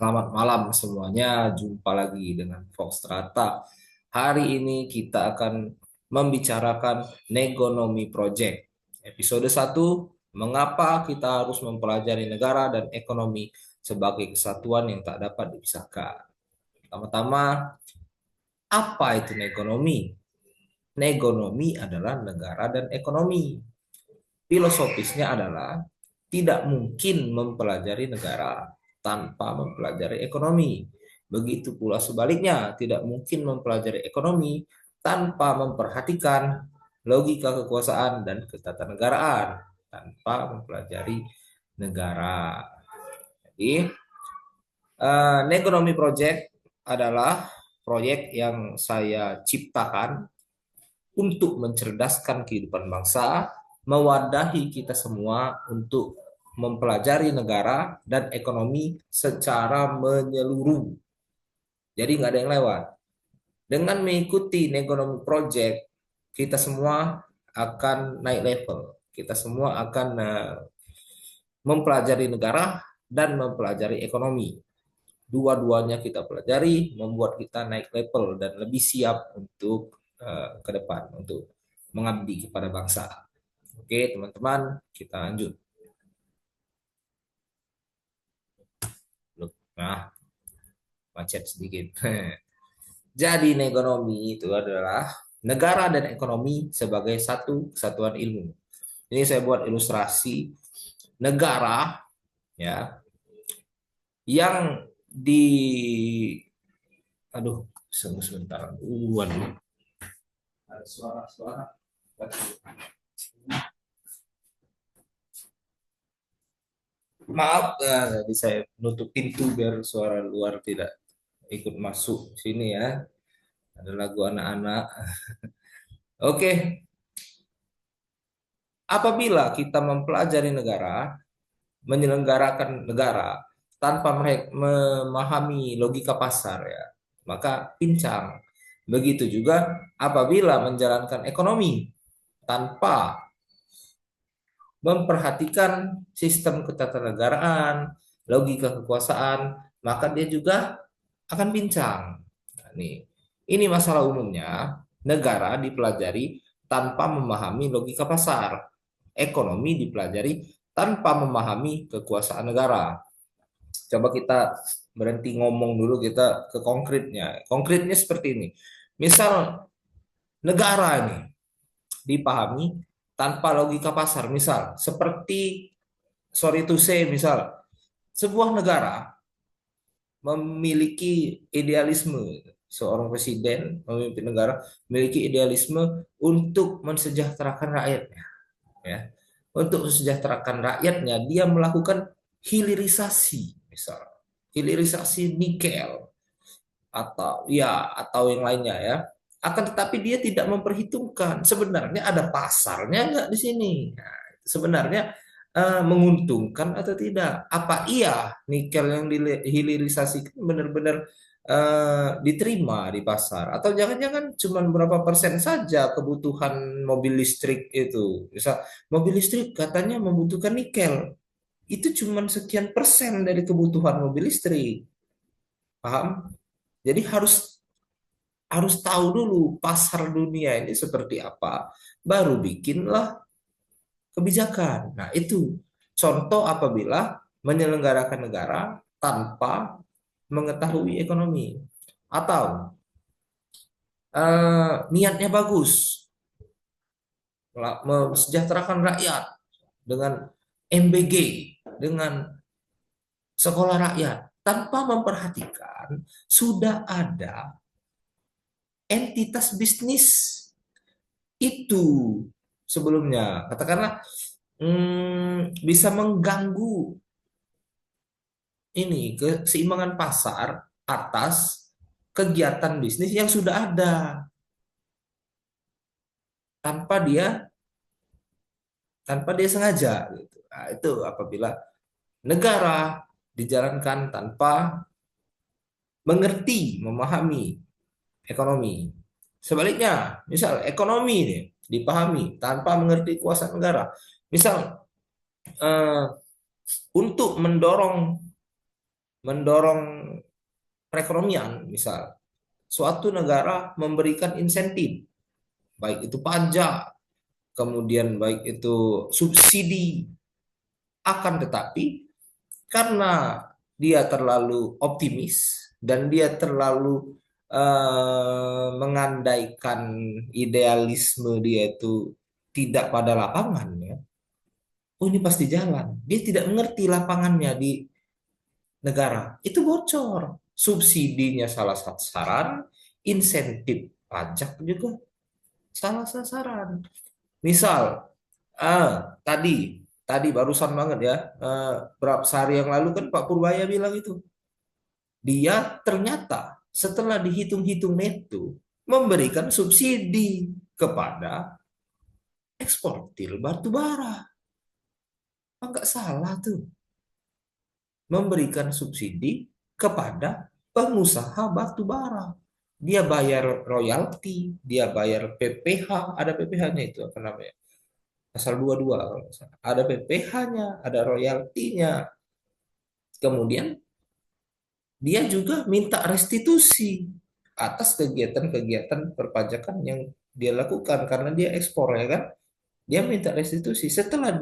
Selamat malam semuanya, jumpa lagi dengan Fox Strata. Hari ini kita akan membicarakan Negonomy Project. Episode 1, mengapa kita harus mempelajari negara dan ekonomi sebagai kesatuan yang tak dapat dipisahkan. Pertama-tama, apa itu negonomi? Negonomi adalah negara dan ekonomi. Filosofisnya adalah tidak mungkin mempelajari negara tanpa mempelajari ekonomi. Begitu pula sebaliknya, tidak mungkin mempelajari ekonomi tanpa memperhatikan logika kekuasaan dan ketatanegaraan, tanpa mempelajari negara. Jadi, Negonomy Project adalah proyek yang saya ciptakan untuk mencerdaskan kehidupan bangsa, mewadahi kita semua untuk mempelajari negara dan ekonomi secara menyeluruh. Jadi nggak ada yang lewat. Dengan mengikuti Negonomy Project, kita semua akan naik level. Kita semua akan mempelajari negara dan mempelajari ekonomi. Dua-duanya kita pelajari, membuat kita naik level dan lebih siap untuk ke depan, untuk mengabdi kepada bangsa. Oke, teman-teman, kita lanjut. Nah, macet sedikit. Jadi, negonomi itu adalah negara dan ekonomi sebagai satu kesatuan ilmu. Ini saya buat ilustrasi negara ya yang di aduh, sebentar. Waduh. Ada suara-suara. Maaf, tadi saya nutup pintu biar suara luar tidak ikut masuk sini ya. Ada lagu anak-anak. Oke, apabila kita mempelajari negara, menyelenggarakan negara tanpa memahami logika pasar ya, maka pincang. Begitu juga apabila menjalankan ekonomi tanpa memperhatikan sistem ketatanegaraan, logika kekuasaan, maka dia juga akan pincang. Nah, ini masalah umumnya negara dipelajari tanpa memahami logika pasar. Ekonomi dipelajari tanpa memahami kekuasaan negara. Coba kita berhenti ngomong dulu, kita ke konkretnya. Konkretnya seperti ini. Misal negara ini dipahami tanpa logika pasar. Misal seperti sorry to say, misal sebuah negara memiliki idealisme, seorang presiden memimpin negara memiliki idealisme untuk mensejahterakan rakyatnya ya, untuk mensejahterakan rakyatnya dia melakukan hilirisasi, misal hilirisasi nikel atau yang lainnya ya, akan tetapi dia tidak memperhitungkan sebenarnya ada pasarnya nggak di sini. Nah, sebenarnya menguntungkan atau tidak? Apa iya nikel yang dihilirisasi benar-benar diterima di pasar? Atau jangan-jangan cuma berapa persen saja kebutuhan mobil listrik itu? Misal mobil listrik katanya membutuhkan nikel, itu cuma sekian persen dari kebutuhan mobil listrik. Paham? Jadi harus harus tahu dulu pasar dunia ini seperti apa, baru bikinlah kebijakan. Nah, itu contoh apabila menyelenggarakan negara tanpa mengetahui ekonomi atau niatnya bagus, mesejahterakan rakyat dengan MBG, dengan sekolah rakyat, tanpa memperhatikan sudah ada entitas bisnis itu sebelumnya. Katakanlah bisa mengganggu ini keseimbangan pasar atas kegiatan bisnis yang sudah ada tanpa dia tanpa dia sengaja gitu. Nah, itu apabila negara dijalankan tanpa mengerti, memahami ekonomi. Sebaliknya, misal ekonomi ini dipahami tanpa mengerti kuasa negara. Misal untuk mendorong mendorong perekonomian, misal suatu negara memberikan insentif, baik itu pajak, kemudian baik itu subsidi, akan tetapi karena dia terlalu optimis dan dia terlalu mengandaikan idealisme dia itu tidak pada lapangannya, oh ini pasti jalan. Dia tidak mengerti lapangannya di negara. Itu bocor. Subsidinya salah sasaran, insentif pajak juga salah sasaran. Misal, tadi tadi barusan banget ya, berapa sehari yang lalu kan Pak Purbaya bilang itu, dia ternyata setelah dihitung-hitung neto memberikan subsidi kepada eksportir batu bara. Enggak salah tuh, memberikan subsidi kepada pengusaha batu bara. Dia bayar royalti, dia bayar PPh, ada PPh-nya itu apa namanya? Pasal 22 kalau nggak salah. Ada PPh-nya, ada royaltinya. Kemudian dia juga minta restitusi atas kegiatan-kegiatan perpajakan yang dia lakukan karena dia ekspor ya kan. Dia minta restitusi. Setelah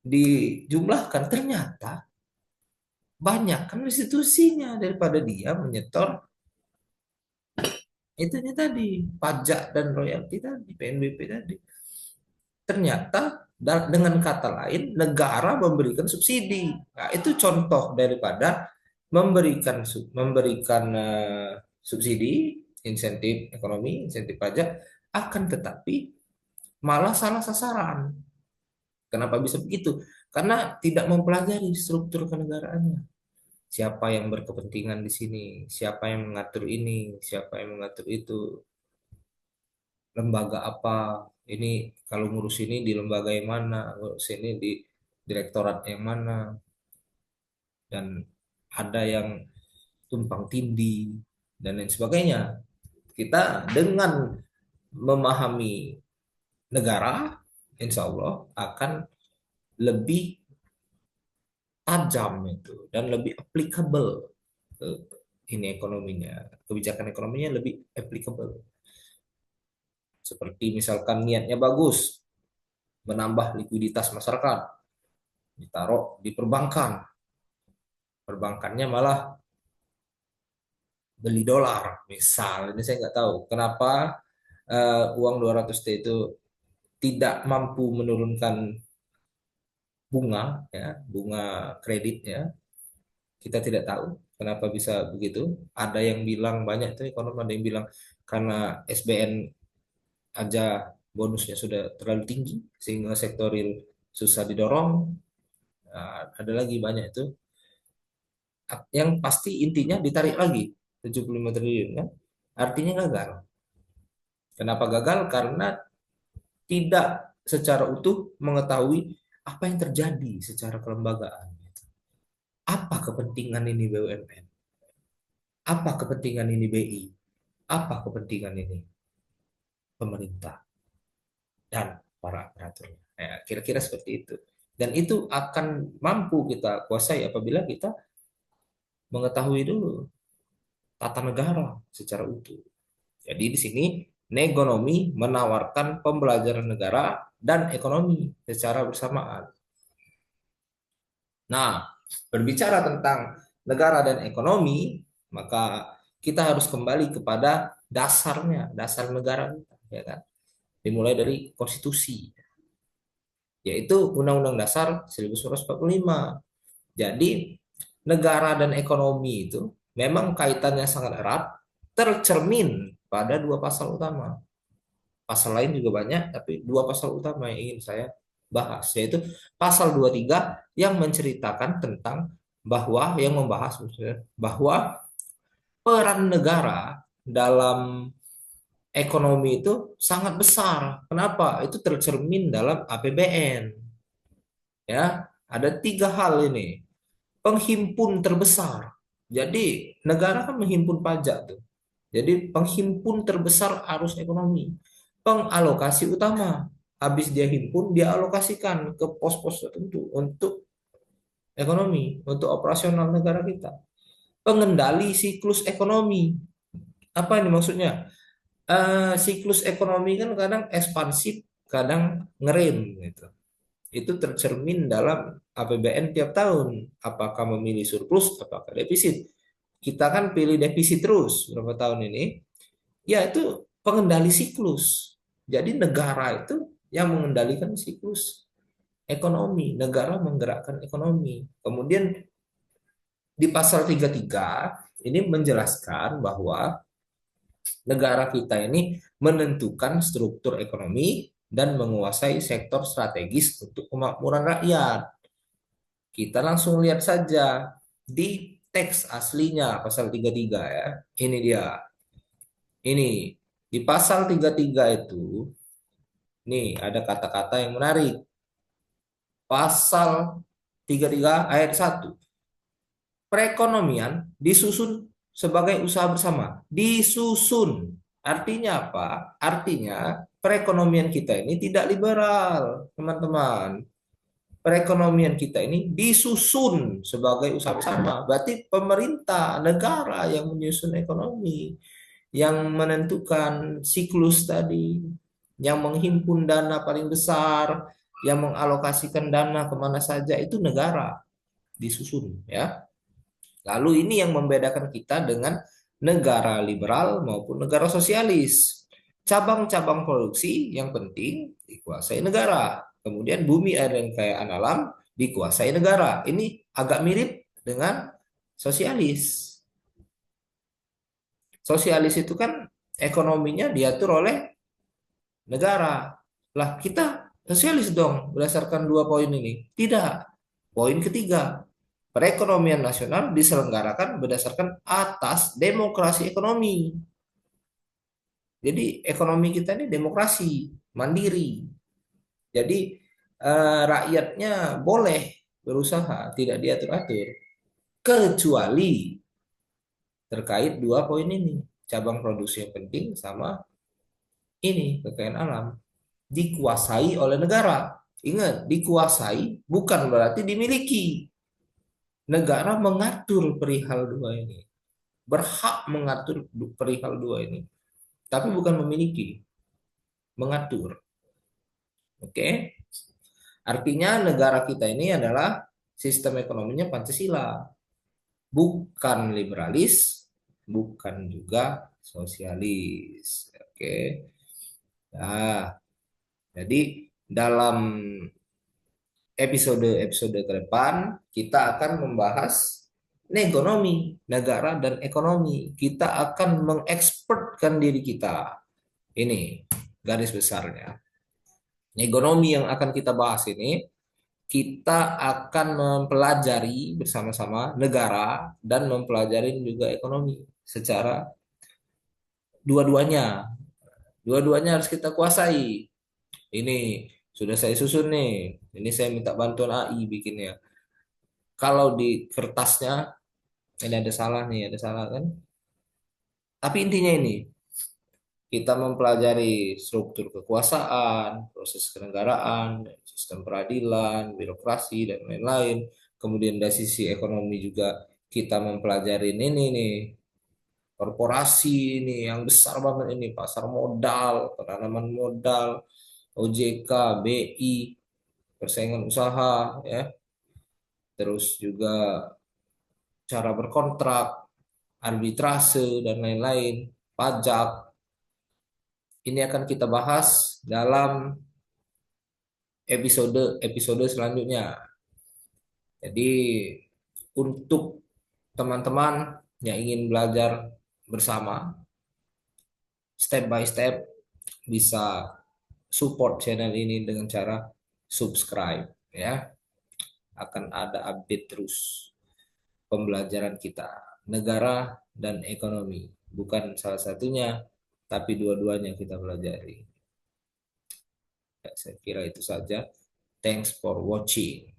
dijumlahkan ternyata banyak kan restitusinya daripada dia menyetor itunya tadi, pajak dan royalti tadi, PNBP tadi. Ternyata dengan kata lain negara memberikan subsidi. Nah, itu contoh daripada memberikan subsidi, insentif ekonomi, insentif pajak, akan tetapi malah salah sasaran. Kenapa bisa begitu? Karena tidak mempelajari struktur kenegaraannya. Siapa yang berkepentingan di sini, siapa yang mengatur ini, siapa yang mengatur itu, lembaga apa, ini kalau ngurus ini di lembaga yang mana, ngurus ini di direktorat yang mana, dan ada yang tumpang tindih dan lain sebagainya. Kita dengan memahami negara, insya Allah akan lebih tajam itu dan lebih applicable ke ini ekonominya, kebijakan ekonominya lebih applicable. Seperti misalkan niatnya bagus, menambah likuiditas masyarakat, ditaruh di perbankan, perbankannya malah beli dolar, misal. Ini saya nggak tahu kenapa uang 200 T itu tidak mampu menurunkan bunga, ya, bunga kredit, ya. Kita tidak tahu kenapa bisa begitu. Ada yang bilang banyak tuh ekonom, ada yang bilang karena SBN aja bonusnya sudah terlalu tinggi sehingga sektor real susah didorong. Nah, ada lagi banyak itu. Yang pasti intinya ditarik lagi 75 triliun kan. Artinya gagal. Kenapa gagal? Karena tidak secara utuh mengetahui apa yang terjadi secara kelembagaan. Apa kepentingan ini BUMN? Apa kepentingan ini BI? Apa kepentingan ini pemerintah dan para aparaturnya? Ya, kira-kira seperti itu. Dan itu akan mampu kita kuasai apabila kita mengetahui dulu tata negara secara utuh. Jadi di sini Negonomi menawarkan pembelajaran negara dan ekonomi secara bersamaan. Nah, berbicara tentang negara dan ekonomi, maka kita harus kembali kepada dasarnya, dasar negara kita, ya kan? Dimulai dari konstitusi, yaitu Undang-Undang Dasar 1945. Jadi, negara dan ekonomi itu memang kaitannya sangat erat, tercermin pada dua pasal utama. Pasal lain juga banyak, tapi dua pasal utama yang ingin saya bahas, yaitu pasal 23 yang menceritakan tentang bahwa, yang membahas bahwa peran negara dalam ekonomi itu sangat besar. Kenapa? Itu tercermin dalam APBN. Ya, ada tiga hal ini. Penghimpun terbesar. Jadi negara kan menghimpun pajak tuh. Jadi penghimpun terbesar arus ekonomi. Pengalokasi utama. Habis dia himpun, dia alokasikan ke pos-pos tertentu untuk ekonomi untuk operasional negara kita. Pengendali siklus ekonomi. Apa ini maksudnya? Siklus ekonomi kan kadang ekspansif, kadang ngerem gitu. Itu tercermin dalam APBN tiap tahun. Apakah memilih surplus, apakah defisit. Kita kan pilih defisit terus berapa tahun ini. Ya itu pengendali siklus. Jadi negara itu yang mengendalikan siklus ekonomi. Negara menggerakkan ekonomi. Kemudian di pasal 33 ini menjelaskan bahwa negara kita ini menentukan struktur ekonomi dan menguasai sektor strategis untuk kemakmuran rakyat. Kita langsung lihat saja di teks aslinya pasal 33 ya. Ini dia. Ini di pasal 33 itu nih ada kata-kata yang menarik. Pasal 33 ayat 1. Perekonomian disusun sebagai usaha bersama. Disusun. Artinya apa? Artinya perekonomian kita ini tidak liberal, teman-teman. Perekonomian kita ini disusun sebagai usaha bersama. Berarti pemerintah, negara yang menyusun ekonomi, yang menentukan siklus tadi, yang menghimpun dana paling besar, yang mengalokasikan dana kemana saja itu negara disusun ya. Lalu ini yang membedakan kita dengan negara liberal maupun negara sosialis. Cabang-cabang produksi yang penting dikuasai negara. Kemudian bumi, air, dan kekayaan alam dikuasai negara. Ini agak mirip dengan sosialis. Sosialis itu kan ekonominya diatur oleh negara. Lah kita sosialis dong berdasarkan dua poin ini. Tidak. Poin ketiga, perekonomian nasional diselenggarakan berdasarkan atas demokrasi ekonomi. Jadi ekonomi kita ini demokrasi, mandiri. Jadi rakyatnya boleh berusaha, tidak diatur-atur. Kecuali terkait dua poin ini. Cabang produksi yang penting sama ini, kekayaan alam. Dikuasai oleh negara. Ingat, dikuasai bukan berarti dimiliki. Negara mengatur perihal dua ini. Berhak mengatur perihal dua ini. Tapi bukan memiliki, mengatur. Oke? Artinya negara kita ini adalah sistem ekonominya Pancasila. Bukan liberalis, bukan juga sosialis. Oke. Nah, jadi dalam episode-episode ke depan kita akan membahas ekonomi, negara dan ekonomi. Kita akan mengekspertkan diri kita. Ini garis besarnya. Ekonomi yang akan kita bahas ini, kita akan mempelajari bersama-sama negara dan mempelajari juga ekonomi secara dua-duanya. Dua-duanya harus kita kuasai. Ini sudah saya susun nih. Ini saya minta bantuan AI bikinnya. Kalau di kertasnya ini ada salah nih, ada salah kan? Tapi intinya ini, kita mempelajari struktur kekuasaan, proses kenegaraan, sistem peradilan, birokrasi, dan lain-lain. Kemudian dari sisi ekonomi juga kita mempelajari ini nih, korporasi ini yang besar banget ini, pasar modal, penanaman modal, OJK, BI, persaingan usaha, ya, terus juga cara berkontrak, arbitrase, dan lain-lain, pajak. Ini akan kita bahas dalam episode selanjutnya. Jadi untuk teman-teman yang ingin belajar bersama, step by step bisa support channel ini dengan cara subscribe ya. Akan ada update terus pembelajaran kita, negara dan ekonomi. Bukan salah satunya, tapi dua-duanya kita pelajari. Ya, saya kira itu saja. Thanks for watching.